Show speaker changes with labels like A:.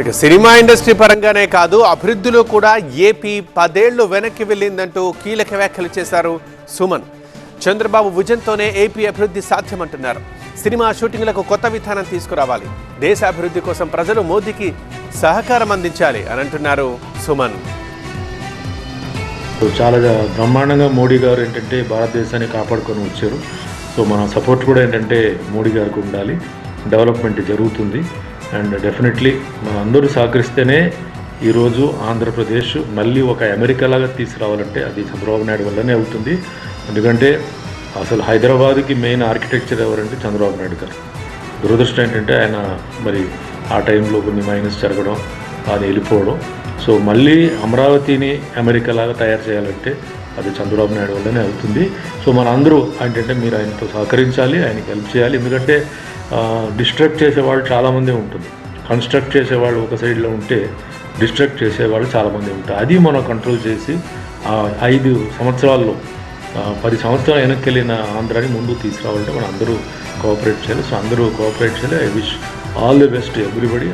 A: ఇక cinema industry పరంగానే కాదు అభివృద్ధిలో కూడా ఏపీ 10 ఏళ్లు వెనక్కి వెళ్ళిందంటూ కీలక వ్యాఖ్యలు చేశారు సుమన్. చంద్రబాబు విజన్తోనే ఏపీ అభివృద్ధి సాధ్యమంటున్నారు. సినిమా షూటింగ్లకు కొత్త విధానం తీసుకురావాలి, దేశ అభివృద్ధి కోసం ప్రజలు మోదీకి సహకారం అందించాలి అని అంటున్నారు సుమన్.
B: చాలా బ్రహ్మాండంగా మోడీ గారు ఏంటంటే భారతదేశాన్ని కాపాడుకొని వచ్చారు. సో మన సపోర్ట్ కూడా ఏంటంటే మోడీ గారికి ఉండాలి. డెవలప్మెంట్ జరుగుతుంది అండ్ డెఫినెట్లీ మనం అందరూ సహకరిస్తేనే ఈరోజు ఆంధ్రప్రదేశ్ మళ్ళీ ఒక అమెరికాలాగా తీసుకురావాలంటే అది చంద్రబాబు నాయుడు వల్లనే అవుతుంది. ఎందుకంటే అసలు హైదరాబాద్కి మెయిన్ ఆర్కిటెక్చర్ ఎవరంటే చంద్రబాబు నాయుడు గారు. దురదృష్టం ఏంటంటే ఆయన మరి ఆ టైంలో కొన్ని మైనస్ జరగడం, అది వెళ్ళిపోవడం. సో మళ్ళీ అమరావతిని అమెరికాలాగా తయారు చేయాలంటే అది చంద్రబాబు నాయుడు వల్లనే అవుతుంది. సో మన అందరూ ఏంటంటే మీరు ఆయనతో సహకరించాలి, ఆయనకి హెల్ప్ చేయాలి. ఎందుకంటే డిస్ట్రక్ట్ చేసేవాళ్ళు చాలామంది ఉంటుంది, కన్స్ట్రక్ట్ చేసేవాళ్ళు ఒక సైడ్లో ఉంటే డిస్ట్రక్ట్ చేసేవాళ్ళు చాలామంది ఉంటారు. అది మనం కంట్రోల్ చేసి 5 సంవత్సరాల్లో 10 సంవత్సరాలు వెనక్కి వెళ్ళిన ఆంధ్రాని ముందుకు తీసుకురావాలంటే మనం అందరూ కోఆపరేట్ చేయాలి. సో అందరూ కోఆపరేట్ చేయాలి. I wish all the best everybody.